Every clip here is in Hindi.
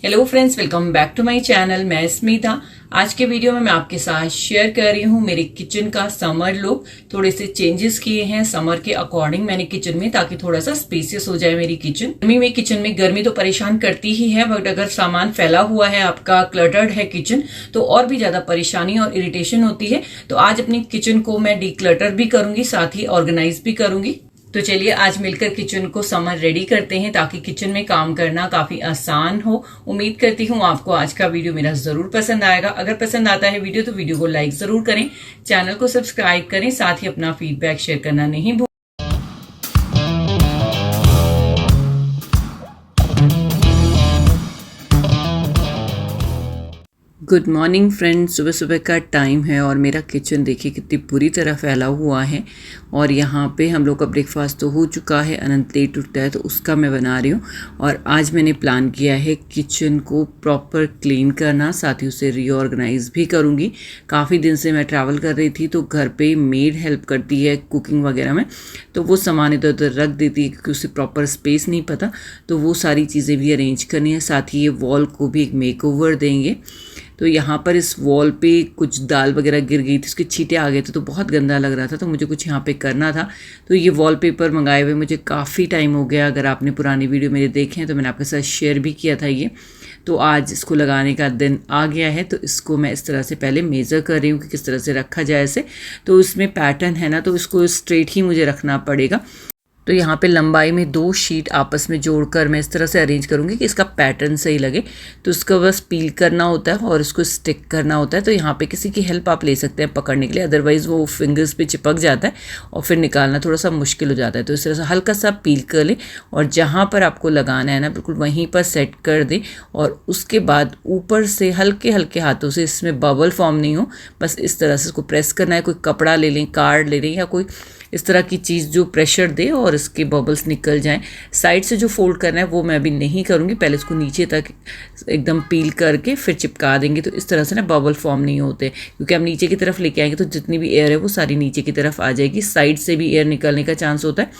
Hello friends, welcome back to my channel. मैं स्मिता। आज के वीडियो में मैं आपके साथ शेयर कर रही हूँ मेरे किचन का समर लुक। थोड़े से चेंजेस किए हैं समर के अकॉर्डिंग मैंने किचन में, ताकि थोड़ा सा स्पेसियस हो जाए मेरी किचन। गर्मी में किचन में गर्मी तो परेशान करती ही है, बट अगर सामान फैला हुआ है, आपका क्लटर्ड है किचन, तो और भी ज्यादा परेशानी और इरिटेशन होती है। तो आज अपनी किचन को मैं डीक्लटर भी करूंगी, साथ ही ऑर्गेनाइज भी करूंगी। तो चलिए आज मिलकर किचन को समर रेडी करते हैं, ताकि किचन में काम करना काफी आसान हो। उम्मीद करती हूँ आपको आज का वीडियो मेरा जरूर पसंद आएगा। अगर पसंद आता है वीडियो तो वीडियो को लाइक जरूर करें, चैनल को सब्सक्राइब करें, साथ ही अपना फीडबैक शेयर करना नहीं भूलें। गुड मॉर्निंग फ्रेंड्स, सुबह सुबह का टाइम है और मेरा किचन देखिए कितनी बुरी तरह फैला हुआ है। और यहाँ पे हम लोग का ब्रेकफास्ट तो हो चुका है, अनंत लेट उठता है तो उसका मैं बना रही हूँ। और आज मैंने प्लान किया है किचन को प्रॉपर क्लीन करना, साथ ही उसे रीऑर्गेनाइज भी करूँगी। काफ़ी दिन से मैं ट्रैवल कर रही थी तो घर पे मेड हेल्प करती है कुकिंग वगैरह में, तो वो सामान इधर उधर रख देती है क्योंकि उसे प्रॉपर स्पेस नहीं पता। तो वो सारी चीज़ें भी अरेंज करनी है, साथ ही ये वॉल को भी एक मेकओवर देंगे। तो यहाँ पर इस वॉल पे कुछ दाल वगैरह गिर गई थी, उसके छींटे आ गए थे तो बहुत गंदा लग रहा था, तो मुझे कुछ यहाँ पे करना था। तो ये वॉलपेपर मंगाए हुए मुझे काफ़ी टाइम हो गया। अगर आपने पुरानी वीडियो मेरे देखे हैं तो मैंने आपके साथ शेयर भी किया था ये। तो आज इसको लगाने का दिन आ गया है, तो इसको मैं इस तरह से पहले मेज़र कर रही हूँ कि किस तरह से रखा जाए इसे। तो इसमें पैटर्न है ना, तो इसको स्ट्रेट ही मुझे रखना पड़ेगा। तो यहाँ पे लंबाई में 2 शीट आपस में जोड़कर मैं इस तरह से अरेंज करूँगी कि इसका पैटर्न सही लगे। तो इसका बस पील करना होता है और इसको स्टिक करना होता है। तो यहाँ पे किसी की हेल्प आप ले सकते हैं पकड़ने के लिए, अदरवाइज़ वो फिंगर्स पे चिपक जाता है और फिर निकालना थोड़ा सा मुश्किल हो जाता है। तो इस तरह से हल्का सा पील कर लें और जहाँ पर आपको लगाना है ना बिल्कुल वहीं पर सेट कर दें। और उसके बाद ऊपर से हल्के हल्के हाथों से, इसमें बबल फॉर्म नहीं हो, बस इस तरह से इसको प्रेस करना है। कोई कपड़ा ले लें, कार्ड ले लें या कोई इस तरह की चीज़ जो प्रेशर दे और इसके बबल्स निकल जाएं। साइड से जो फोल्ड करना है वो मैं अभी नहीं करूँगी, पहले इसको नीचे तक एकदम पील करके फिर चिपका देंगे। तो इस तरह से ना बबल फॉर्म नहीं होते, क्योंकि हम नीचे की तरफ लेके आएंगे तो जितनी भी एयर है वो सारी नीचे की तरफ आ जाएगी। साइड से भी एयर निकलने का चांस होता है,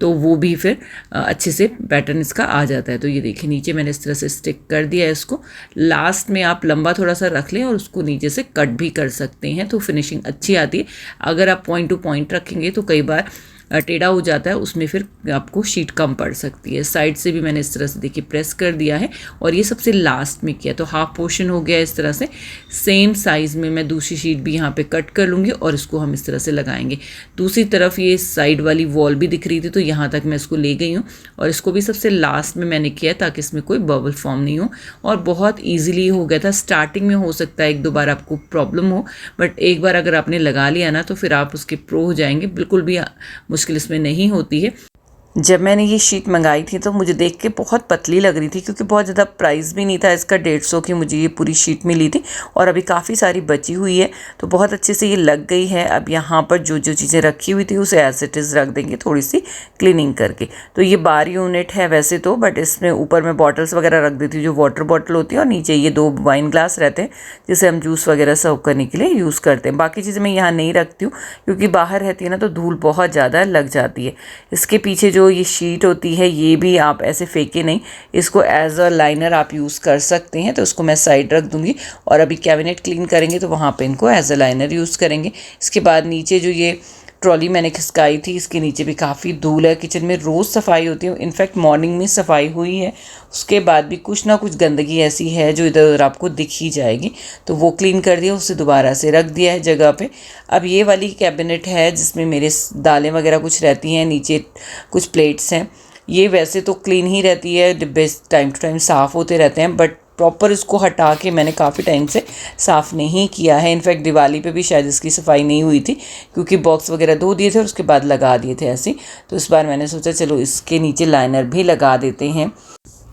तो वो भी फिर अच्छे से पैटर्न इसका आ जाता है। तो ये देखिए नीचे मैंने इस तरह से स्टिक कर दिया है इसको। लास्ट में आप लंबा थोड़ा सा रख लें और उसको नीचे से कट भी कर सकते हैं, तो फिनिशिंग अच्छी आती है। अगर आप पॉइंट टू पॉइंट रखेंगे तो कई बार टेढ़ा हो जाता है, उसमें फिर आपको शीट कम पड़ सकती है। साइड से भी मैंने इस तरह से देखिए प्रेस कर दिया है और ये सबसे लास्ट में किया, तो हाफ पोर्शन हो गया इस तरह से। सेम साइज़ में मैं दूसरी शीट भी यहाँ पे कट कर लूँगी और इसको हम इस तरह से लगाएंगे। दूसरी तरफ ये साइड वाली वॉल भी दिख रही थी, तो यहाँ तक मैं इसको ले गई हूँ और इसको भी सबसे लास्ट में मैंने किया ताकि इसमें कोई बबल फॉर्म नहीं हो। और बहुत ईजिली हो गया था। स्टार्टिंग में हो सकता है 1-2 बार आपको प्रॉब्लम हो, बट एक बार अगर आपने लगा लिया ना तो फिर आप उसके प्रो हो जाएंगे। बिल्कुल भी मुश्किल इसमें नहीं होती है। जब मैंने ये शीट मंगाई थी तो मुझे देख के बहुत पतली लग रही थी, क्योंकि बहुत ज़्यादा प्राइस भी नहीं था इसका। 150 की मुझे ये पूरी शीट मिली थी और अभी काफ़ी सारी बची हुई है, तो बहुत अच्छे से ये लग गई है। अब यहाँ पर जो जो चीज़ें रखी हुई थी उसे एज इट इज़ रख देंगे, थोड़ी सी क्लीनिंग करके। तो ये बार यूनिट है वैसे तो, बट इसमें ऊपर में बॉटल्स वगैरह रख देती हूँ जो वाटर बॉटल होती है, और नीचे ये 2 वाइन ग्लास रहते हैं जिसे हम जूस वगैरह सर्व करने के लिए यूज़ करते हैं। बाकी चीज़ें मैं यहाँ नहीं रखती हूँ क्योंकि बाहर रहती है ना तो धूल बहुत ज़्यादा लग जाती है। इसके पीछे जो ये शीट होती है ये भी आप ऐसे फेंके नहीं, इसको एज अ लाइनर आप यूज़ कर सकते हैं। तो उसको मैं साइड रख दूंगी और अभी कैबिनेट क्लीन करेंगे तो वहाँ पे इनको एज अ लाइनर यूज़ करेंगे। इसके बाद नीचे जो ये ट्रॉली मैंने खिसकाई थी, इसके नीचे भी काफ़ी धूल है। किचन में रोज़ सफाई होती है, इनफैक्ट मॉर्निंग में सफाई हुई है, उसके बाद भी कुछ ना कुछ गंदगी ऐसी है जो इधर उधर आपको दिख ही जाएगी। तो वो क्लीन कर दिया, उसे दोबारा से रख दिया है जगह पे। अब ये वाली कैबिनेट है जिसमें मेरे दालें वगैरह कुछ रहती हैं, नीचे कुछ प्लेट्स हैं। ये वैसे तो क्लीन ही रहती है, डिब्बे टाइम टू टाइम साफ़ होते रहते हैं, बट प्रॉपर इसको हटा के मैंने काफ़ी टाइम से साफ़ नहीं किया है। इनफैक्ट दिवाली पे भी शायद इसकी सफाई नहीं हुई थी, क्योंकि बॉक्स वगैरह धो दिए थे और उसके बाद लगा दिए थे ऐसे। तो इस बार मैंने सोचा चलो इसके नीचे लाइनर भी लगा देते हैं।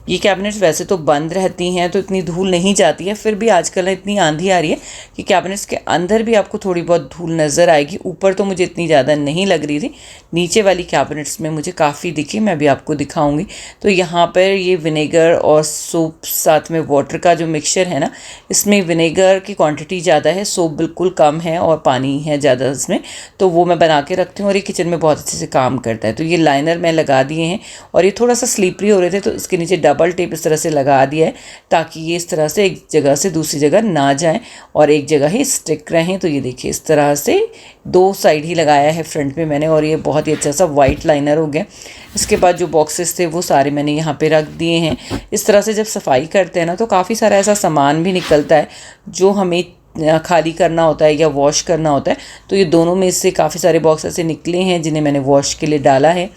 ये कैबिनेट्स वैसे तो बंद रहती हैं तो इतनी धूल नहीं जाती है, फिर भी आजकल इतनी आंधी आ रही है कि कैबिनेट्स के अंदर भी आपको थोड़ी बहुत धूल नज़र आएगी। ऊपर तो मुझे इतनी ज़्यादा नहीं लग रही थी, नीचे वाली कैबिनेट्स में मुझे काफ़ी दिखी, मैं भी आपको दिखाऊंगी। तो यहाँ पर ये विनेगर और सोप साथ में वाटर का जो मिक्सचर है ना, इसमें विनेगर की क्वांटिटी ज़्यादा है, सोप बिल्कुल कम है और पानी है ज़्यादा इसमें। तो वो मैं बना के रखती हूँ और ये किचन में बहुत अच्छे से काम करता है। तो ये लाइनर मैं लगा दिए हैं और ये थोड़ा सा स्लीपरी हो रहे थे तो इसके नीचे डब डबल टेप इस तरह से लगा दिया है ताकि ये इस तरह से एक जगह से दूसरी जगह ना जाएं और एक जगह ही स्टिक रहें। तो ये देखिए इस तरह से 2 साइड ही लगाया है फ्रंट में मैंने और ये बहुत ही अच्छा सा वाइट लाइनर हो गया। इसके बाद जो बॉक्सेस थे वो सारे मैंने यहाँ पे रख दिए हैं। इस तरह से जब सफाई करते हैं ना तो काफ़ी सारा ऐसा सामान भी निकलता है जो हमें खाली करना होता है या वॉश करना होता है। तो ये दोनों में से काफ़ी सारे बॉक्स ऐसे निकले हैं जिन्हें मैंने वॉश के लिए डाला है।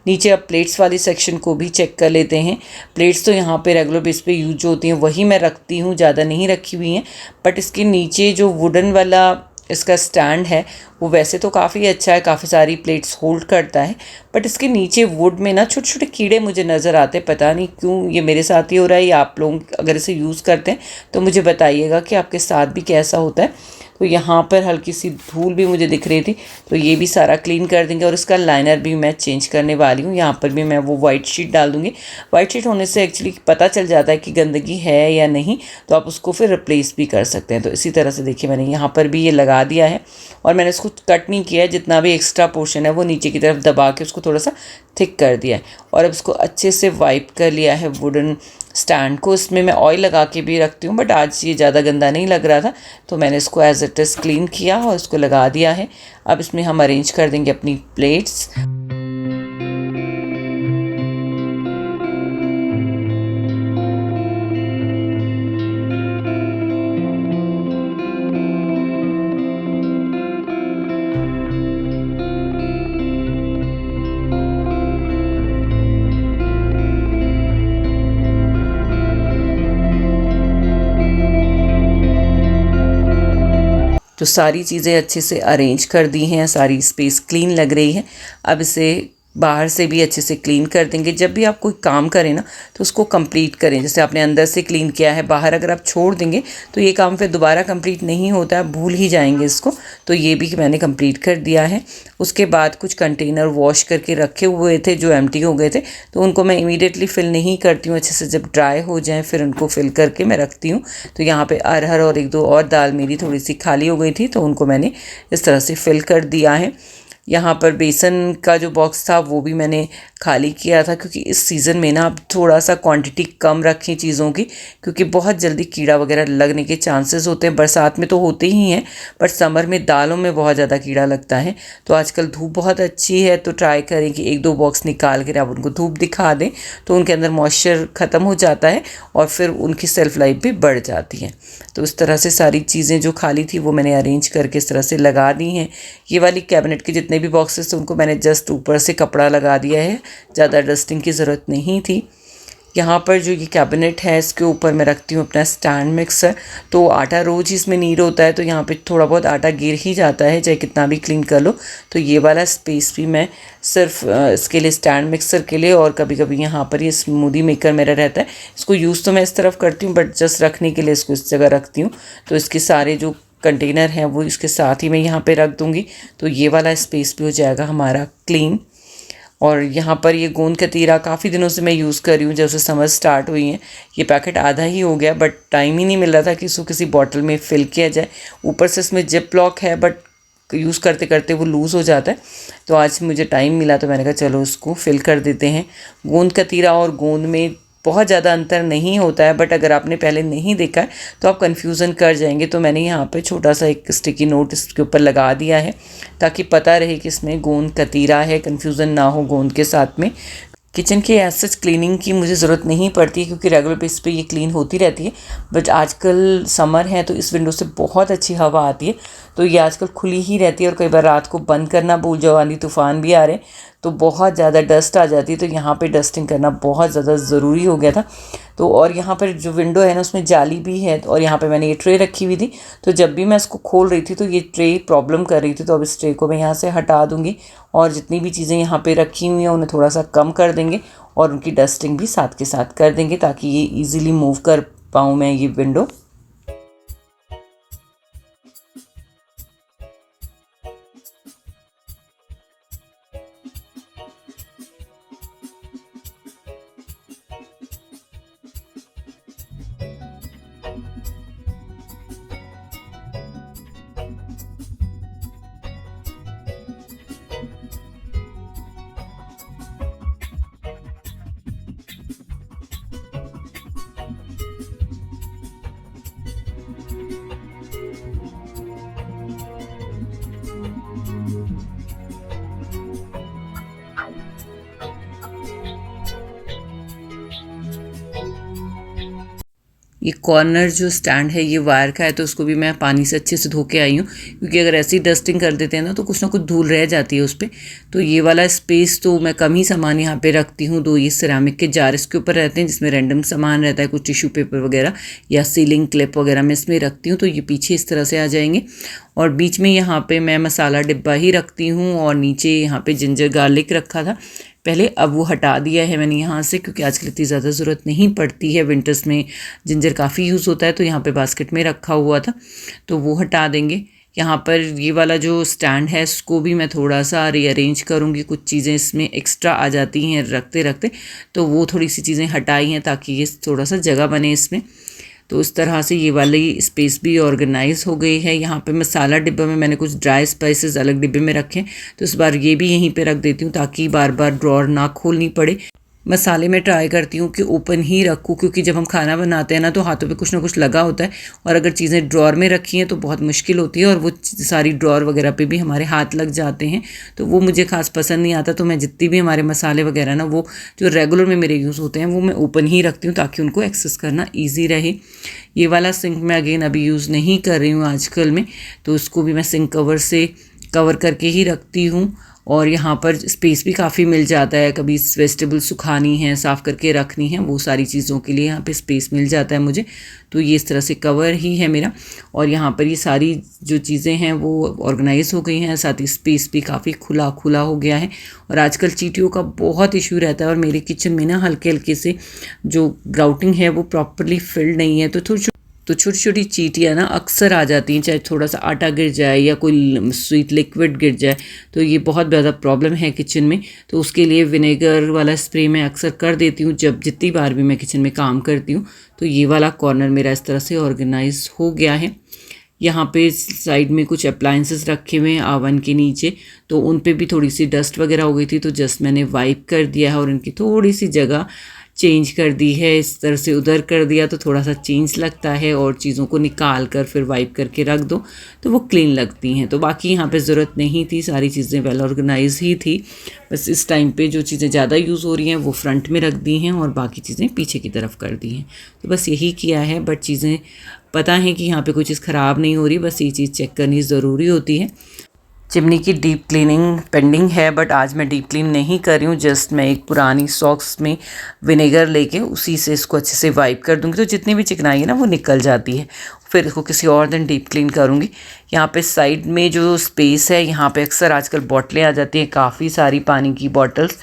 नीचे अब प्लेट्स वाली सेक्शन को भी चेक कर लेते हैं। प्लेट्स तो यहाँ पे रेगुलर बेस पे यूज होती हैं वही मैं रखती हूँ, ज़्यादा नहीं रखी हुई हैं। बट इसके नीचे जो वुडन वाला इसका स्टैंड है वो वैसे तो काफ़ी अच्छा है, काफ़ी सारी प्लेट्स होल्ड करता है। बट इसके नीचे वुड में ना छोटे छोटे कीड़े मुझे नज़र आते हैं, पता नहीं क्यों ये मेरे साथ ही हो रहा है या आप लोग अगर इसे यूज़ करते हैं तो मुझे बताइएगा कि आपके साथ भी कैसा होता है। तो यहाँ पर हल्की सी धूल भी मुझे दिख रही थी तो ये भी सारा क्लीन कर देंगे और इसका लाइनर भी मैं चेंज करने वाली हूँ। यहाँ पर भी मैं वो वाइट शीट डाल दूँगी। वाइट शीट होने से एक्चुअली पता चल जाता है कि गंदगी है या नहीं, तो आप उसको फिर रिप्लेस भी कर सकते हैं। तो इसी तरह से देखिए मैंने यहाँ पर भी ये लगा दिया है और मैंने इसको कट नहीं किया है, जितना भी एक्स्ट्रा पोर्शन है वो नीचे की तरफ दबा के उसको थोड़ा सा थिक कर दिया है और अब इसको अच्छे से वाइप कर लिया है वुडन स्टैंड को। इसमें मैं ऑयल लगा के भी रखती हूँ बट आज ये ज़्यादा गंदा नहीं लग रहा था तो मैंने इसको एज इट इज़ क्लीन किया और इसको लगा दिया है। अब इसमें हम अरेंज कर देंगे अपनी प्लेट्स। तो सारी चीज़ें अच्छे से अरेंज कर दी हैं, सारी स्पेस क्लीन लग रही है। अब इसे बाहर से भी अच्छे से क्लीन कर देंगे। जब भी आप कोई काम करें ना तो उसको कंप्लीट करें। जैसे आपने अंदर से क्लीन किया है, बाहर अगर आप छोड़ देंगे तो ये काम फिर दोबारा कंप्लीट नहीं होता है, भूल ही जाएंगे इसको। तो ये भी मैंने कंप्लीट कर दिया है। उसके बाद कुछ कंटेनर वॉश करके रखे हुए थे जो एम्प्टी हो गए थे तो उनको मैं इमीडिएटली फिल नहीं करती हूँ, अच्छे से जब ड्राई हो जाएँ फिर उनको फिल करके मैं रखती हूँ। तो यहाँ पर अरहर और 1-2 और दाल मेरी थोड़ी सी खाली हो गई थी तो उनको मैंने इस तरह से फिल कर दिया है। यहाँ पर बेसन का जो बॉक्स था वो भी मैंने खाली किया था क्योंकि इस सीज़न में ना आप थोड़ा सा क्वांटिटी कम रखें चीज़ों की, क्योंकि बहुत जल्दी कीड़ा वगैरह लगने के चांसेस होते हैं। बरसात में तो होते ही हैं बट समर में दालों में बहुत ज़्यादा कीड़ा लगता है। तो आजकल धूप बहुत अच्छी है तो ट्राई करें कि 1-2 बॉक्स निकाल कर आप उनको धूप दिखा दें तो उनके अंदर मॉइस्चर ख़त्म हो जाता है और फिर उनकी सेल्फ लाइफ भी बढ़ जाती है। तो इस तरह से सारी चीज़ें जो खाली थी वो मैंने अरेंज करके इस तरह से लगा दी हैं। ये वाली कैबिनेट के जितने भी बॉक्सेस थे उनको मैंने जस्ट ऊपर से कपड़ा लगा दिया है, ज़्यादा डस्टिंग की ज़रूरत नहीं थी। यहाँ पर जो ये कैबिनेट है इसके ऊपर मैं रखती हूँ अपना स्टैंड मिक्सर। तो आटा रोज़ ही इसमें नीड होता है तो यहाँ पे थोड़ा बहुत आटा गिर ही जाता है चाहे कितना भी क्लीन कर लो। तो ये वाला स्पेस भी मैं सिर्फ इसके लिए स्टैंड मिक्सर के लिए, और कभी कभी यहाँ पर ये स्मूदी मेकर मेरा रहता है। इसको यूज़ तो मैं इस तरफ करती हूँ बट जस्ट रखने के लिए इसको इस जगह रखती हूँ। तो इसके सारे जो कंटेनर हैं वो इसके साथ ही मैं यहाँ पे रख दूँगी तो ये वाला स्पेस भी हो जाएगा हमारा क्लीन। और यहाँ पर ये गोंद कतीरा काफ़ी दिनों से मैं यूज़ कर रही हूँ, जब से समर स्टार्ट हुई है। ये पैकेट आधा ही हो गया बट टाइम ही नहीं मिल रहा था कि इसको किसी बॉटल में फ़िल किया जाए। ऊपर से इसमें जिप लॉक है बट यूज़ करते करते वो लूज़ हो जाता है। तो आज मुझे टाइम मिला तो मैंने कहा चलो इसको फ़िल कर देते हैं। गोंद कतीरा और गोंद में बहुत ज़्यादा अंतर नहीं होता है बट अगर आपने पहले नहीं देखा है तो आप कन्फ्यूज़न कर जाएंगे। तो मैंने यहाँ पे छोटा सा एक स्टिकी नोट इसके ऊपर लगा दिया है ताकि पता रहे कि इसमें गोंद कतीरा है, कन्फ्यूज़न ना हो गोंद के साथ में। किचन की एज सच क्लीनिंग की मुझे ज़रूरत नहीं पड़ती क्योंकि रेगुलर बेस पे ये क्लीन होती रहती है। बट आजकल समर है तो इस विंडो से बहुत अच्छी हवा आती है तो ये आजकल खुली ही रहती है और कई बार रात को बंद करना भूल जाओ, आंधी तूफ़ान भी आ रहे हैं तो बहुत ज़्यादा डस्ट आ जाती है। तो यहाँ पे डस्टिंग करना बहुत ज़्यादा ज़रूरी हो गया था। तो और यहाँ पर जो विंडो है ना उसमें जाली भी है और यहाँ पे मैंने ये ट्रे रखी हुई थी तो जब भी मैं इसको खोल रही थी तो ये ट्रे प्रॉब्लम कर रही थी। तो अब इस ट्रे को मैं यहाँ से हटा दूँगी और जितनी भी चीज़ें यहाँ पे रखी हुई हैं उन्हें थोड़ा सा कम कर देंगे और उनकी डस्टिंग भी साथ के साथ कर देंगे ताकि ये ईज़िली मूव कर पाऊँ मैं ये विंडो। ये कॉर्नर जो स्टैंड है ये वायर का है, तो उसको भी मैं पानी से अच्छे से धो के आई हूँ, क्योंकि अगर ऐसी डस्टिंग कर देते हैं ना कुछ धूल रह जाती है उस पर। तो ये वाला स्पेस तो मैं कम ही सामान यहाँ पे रखती हूँ। 2 ये सिरामिक के जार इसके ऊपर रहते हैं, जिसमें रैंडम सामान रहता है, कुछ टिश्यू पेपर वगैरह या सीलिंग क्लिप वगैरह मैं इसमें रखती हूँ। तो ये पीछे इस तरह से आ जाएंगे, और बीच में यहाँ पे मैं मसाला डिब्बा ही रखती हूँ, और नीचे यहाँ पे जिंजर गार्लिक रखा था पहले, अब वो हटा दिया है मैंने यहाँ से, क्योंकि आजकल इतनी ज़्यादा ज़रूरत नहीं पड़ती है। विंटर्स में जिंजर काफ़ी यूज़ होता है, तो यहाँ पे बास्केट में रखा हुआ था, तो वो हटा देंगे। यहाँ पर ये वाला जो स्टैंड है इसको भी मैं थोड़ा सा रीअरेंज करूँगी, कुछ चीज़ें इसमें एक्स्ट्रा आ जाती हैं रखते रखते, तो वो थोड़ी सी चीज़ें हटाई हैं ताकि ये थोड़ा सा जगह बने इसमें। तो इस तरह से ये वाली स्पेस भी ऑर्गेनाइज हो गई है। यहाँ पे मसाला डिब्बा में मैंने कुछ ड्राई स्पाइसेस अलग डिब्बे में रखे, तो इस बार ये भी यहीं पे रख देती हूँ ताकि बार बार ड्रॉर ना खोलनी पड़े। मसाले में ट्राई करती हूँ कि ओपन ही रखूँ, क्योंकि जब हम खाना बनाते हैं ना तो हाथों पे कुछ ना कुछ लगा होता है, और अगर चीज़ें ड्रॉर में रखी हैं तो बहुत मुश्किल होती है, और वो सारी ड्रॉर वगैरह पे भी हमारे हाथ लग जाते हैं, तो वो मुझे खास पसंद नहीं आता। तो मैं जितनी भी हमारे मसाले वगैरह ना वो जो रेगुलर में मेरे यूज़ होते हैं वो मैं ओपन ही रखती हूँ ताकि उनको एक्सेस करना ईजी रहे। ये वाला सिंक मैं अगेन अभी यूज़ नहीं कर रही हूँ आजकल में, तो उसको भी मैं सिंक कवर से कवर करके ही रखती हूँ, और यहाँ पर स्पेस भी काफ़ी मिल जाता है। कभी वेजिटेबल सुखानी है, साफ़ करके रखनी है, वो सारी चीज़ों के लिए यहाँ पे स्पेस मिल जाता है मुझे। तो ये इस तरह से कवर ही है मेरा, और यहाँ पर ये सारी जो चीज़ें हैं वो ऑर्गेनाइज हो गई हैं, साथ ही स्पेस भी काफ़ी खुला खुला हो गया है। और आजकल चींटियों का बहुत इशू रहता है, और मेरे किचन में ना हल्के हल्के से जो ग्राउटिंग है वो प्रॉपरली फिल्ड नहीं है, तो छोटी छोटी चींटियाँ ना अक्सर आ जाती हैं, चाहे थोड़ा सा आटा गिर जाए या कोई स्वीट लिक्विड गिर जाए, तो ये बहुत ज़्यादा प्रॉब्लम है किचन में। तो उसके लिए विनेगर वाला स्प्रे मैं अक्सर कर देती हूँ जितनी बार भी मैं किचन में काम करती हूँ। तो ये वाला कॉर्नर मेरा इस तरह से ऑर्गेनाइज हो गया है। यहाँ पे साइड में कुछ अप्लाइंसेस रखे हुए हैं ओवन के नीचे, तो उन पे भी थोड़ी सी डस्ट वगैरह हो गई थी, तो जस्ट मैंने वाइप कर दिया है और इनकी थोड़ी सी जगह चेंज कर दी है। इस तरह से उधर कर दिया तो थोड़ा सा चेंज लगता है, और चीज़ों को निकाल कर फिर वाइप करके रख दो तो वो क्लीन लगती हैं। तो बाकी यहाँ पे ज़रूरत नहीं थी, सारी चीज़ें वेल ऑर्गेनाइज ही थी। बस इस टाइम पे जो चीज़ें ज़्यादा यूज़ हो रही हैं वो फ्रंट में रख दी हैं, और बाकी चीज़ें पीछे की तरफ कर दी हैं। तो बस यही किया है, बट चीज़ें पता है कि यहाँ पे कोई चीज़ ख़राब नहीं हो रही, बस ये चीज़ चेक करनी ज़रूरी होती है। चिमनी की डीप क्लीनिंग पेंडिंग है, बट आज मैं डीप क्लीन नहीं कर रही हूँ। जस्ट मैं एक पुरानी सॉक्स में विनेगर लेके उसी से इसको अच्छे से वाइप कर दूँगी, तो जितनी भी चिकनाई है ना वो निकल जाती है। फिर इसको किसी और दिन डीप क्लीन करूँगी। यहाँ पे साइड में जो स्पेस है, यहाँ पे अक्सर आजकल बॉटलें आ जाती हैं, काफ़ी सारी पानी की बॉटल्स,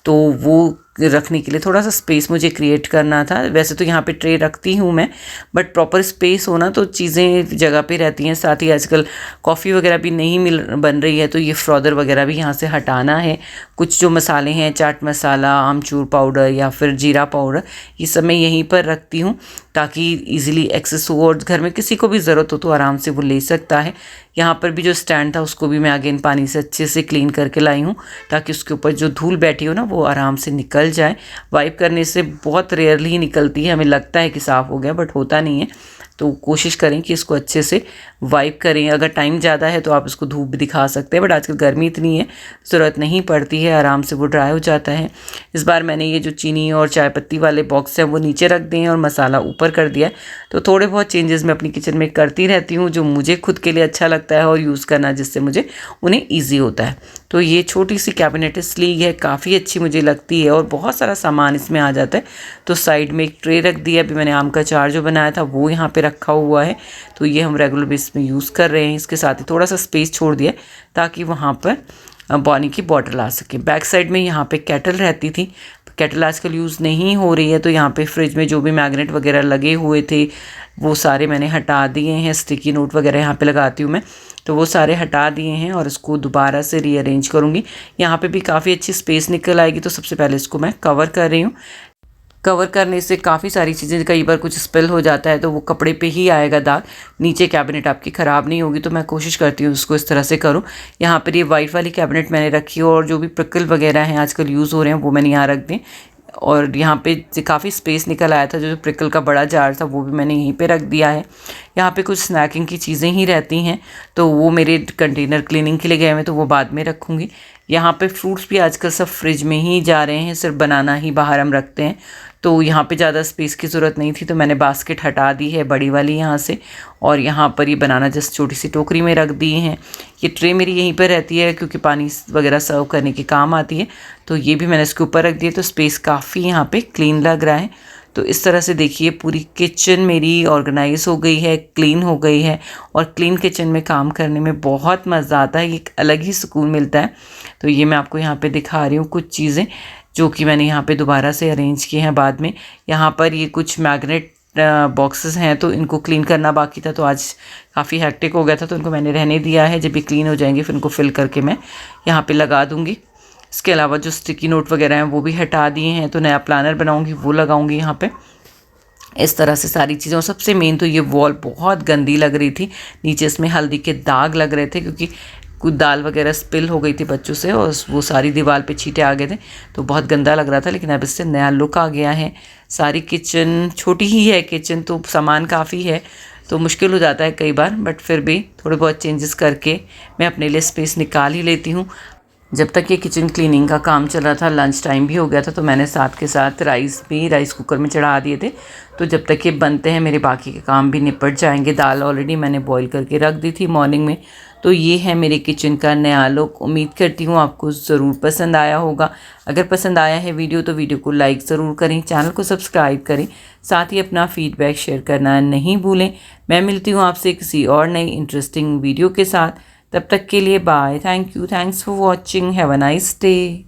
तो वो रखने के लिए थोड़ा सा स्पेस मुझे क्रिएट करना था। वैसे तो यहाँ पे ट्रे रखती हूँ मैं, बट प्रॉपर स्पेस होना तो चीज़ें जगह पे रहती हैं। साथ ही आजकल कॉफ़ी वगैरह भी नहीं बन रही है, तो ये फ्रॉदर वगैरह भी यहाँ से हटाना है। कुछ जो मसाले हैं, चाट मसाला, आमचूर पाउडर या फिर जीरा पाउडर, ये सब मैं यहीं पर रखती हूँ ताकि ईज़िली एक्सेस हो, और घर में किसी को भी ज़रूरत हो तो आराम से वो ले सकता है। यहाँ पर भी जो स्टैंड था उसको भी मैं अगेन पानी से अच्छे से क्लीन करके लाई हूँ, ताकि उसके ऊपर जो धूल बैठी हो ना वो आराम से निकल जाए। वाइप करने से बहुत रेयरली ही निकलती है, हमें लगता है कि साफ़ हो गया, बट होता नहीं है। तो कोशिश करें कि इसको अच्छे से वाइप करें। अगर टाइम ज़्यादा है तो आप इसको धूप भी दिखा सकते हैं, बट आजकल गर्मी इतनी है, ज़रूरत नहीं पड़ती है, आराम से वो ड्राई हो जाता है। इस बार मैंने ये जो चीनी और चाय पत्ती वाले बॉक्स हैं वो नीचे रख दिए हैं और मसाला ऊपर कर दिया है। तो थोड़े बहुत चेंजेस मैं अपनी किचन में करती रहती हूँ, जो मुझे खुद के लिए अच्छा लगता है और यूज़ करना जिससे मुझे उन्हें ईजी होता है। तो ये छोटी सी कैबिनेट स्लीग है, काफ़ी अच्छी मुझे लगती है, और बहुत सारा सामान इसमें आ जाता है। तो साइड में एक ट्रे रख दिया, अभी मैंने आम का अचार जो बनाया था वो यहाँ पे रखा हुआ है, तो ये हम रेगुलर बेस में यूज़ कर रहे हैं। इसके साथ ही थोड़ा सा स्पेस छोड़ दिया ताकि वहाँ पर पानी की बॉटल आ सके। बैक साइड में यहाँ पे केटल रहती थी, केटल आजकल यूज़ नहीं हो रही है, तो यहाँ पे फ्रिज में जो भी मैग्नेट वगैरह लगे हुए थे वो सारे मैंने हटा दिए हैं। स्टिकी नोट वगैरह यहाँ पे लगाती हूँ मैं, तो वो सारे हटा दिए हैं, और इसको दोबारा से रीअरेंज करूँगी। यहाँ पे भी काफ़ी अच्छी स्पेस निकल आएगी, तो सबसे पहले इसको मैं कवर कर रही हूँ। कवर करने से काफ़ी सारी चीज़ें, कई बार कुछ स्पिल हो जाता है तो वो कपड़े पे ही आएगा दाग, नीचे कैबिनेट आपकी ख़राब नहीं होगी। तो मैं कोशिश करती हूँ उसको इस तरह से करूँ। यहाँ पर ये वाइट वाली कैबिनेट मैंने रखी है, और जो भी प्रिकल वगैरह हैं आजकल यूज़ हो रहे हैं वो मैंने यहाँ रख दें। और यहाँ पे काफ़ी स्पेस निकल आया था, जो प्रिकल का बड़ा जार था वो भी मैंने यहीं पे रख दिया है। यहाँ पे कुछ स्नैकिंग की चीज़ें ही रहती हैं, तो वो मेरे कंटेनर क्लीनिंग के लिए गए हुए तो वो बाद में रखूँगी। यहाँ पे फ्रूट्स भी आजकल सब फ्रिज में ही जा रहे हैं, सिर्फ बनाना ही बाहर हम रखते हैं। तो यहाँ पे ज़्यादा स्पेस की ज़रूरत नहीं थी, तो मैंने बास्केट हटा दी है बड़ी वाली यहाँ से, और यहाँ पर ये बनाना जस्ट छोटी सी टोकरी में रख दी हैं। ये ट्रे मेरी यहीं पर रहती है क्योंकि पानी वगैरह सर्व करने के काम आती है, तो ये भी मैंने इसके ऊपर रख दिया। तो स्पेस काफ़ी यहाँ पे क्लीन लग रहा है। तो इस तरह से देखिए पूरी किचन मेरी ऑर्गेनाइज हो गई है, क्लीन हो गई है। और क्लीन किचन में काम करने में बहुत मज़ा आता है, एक अलग ही सुकून मिलता है। तो ये मैं आपको यहाँ पे दिखा रही हूँ कुछ चीज़ें जो कि मैंने यहाँ पे दोबारा से अरेंज किए हैं बाद में। यहाँ पर ये कुछ मैग्नेट बॉक्सेस हैं, तो इनको क्लीन करना बाकी था, तो आज काफ़ी हेक्टिक हो गया था, तो इनको मैंने रहने दिया है। जब ये क्लीन हो जाएंगे फिर इनको फिल करके मैं यहाँ पे लगा दूँगी। इसके अलावा जो स्टिकी नोट वगैरह हैं वो भी हटा दिए हैं, तो नया प्लानर बनाऊँगी वो लगाऊँगी यहाँ पे। इस तरह से सारी चीज़ें। और सबसे मेन तो ये वॉल बहुत गंदी लग रही थी, नीचे इसमें हल्दी के दाग लग रहे थे क्योंकि कुछ दाल वगैरह स्पिल हो गई थी बच्चों से और वो सारी दीवार पे छींटे आ गए थे, तो बहुत गंदा लग रहा था। लेकिन अब इससे नया लुक आ गया है। सारी किचन छोटी ही है किचन, तो सामान काफ़ी है, तो मुश्किल हो जाता है कई बार, बट फिर भी थोड़े बहुत चेंजेस करके मैं अपने लिए स्पेस निकाल ही लेती हूँ। जब तक ये किचन क्लीनिंग का काम चल रहा था, लंच टाइम भी हो गया था, तो मैंने साथ के साथ राइस भी राइस कुकर में चढ़ा दिए थे। तो जब तक ये बनते हैं मेरे बाकी के काम भी निपट जाएंगे। दाल ऑलरेडी मैंने बॉईल करके रख दी थी मॉर्निंग में। तो ये है मेरे किचन का नया लुक। उम्मीद करती हूँ आपको ज़रूर पसंद आया होगा। अगर पसंद आया है वीडियो तो वीडियो को लाइक ज़रूर करें, चैनल को सब्सक्राइब करें, साथ ही अपना फीडबैक शेयर करना नहीं भूलें। मैं मिलती हूँ आपसे किसी और नई इंटरेस्टिंग वीडियो के साथ। तब तक के लिए bye. Thank you, thanks for watching, have a nice day.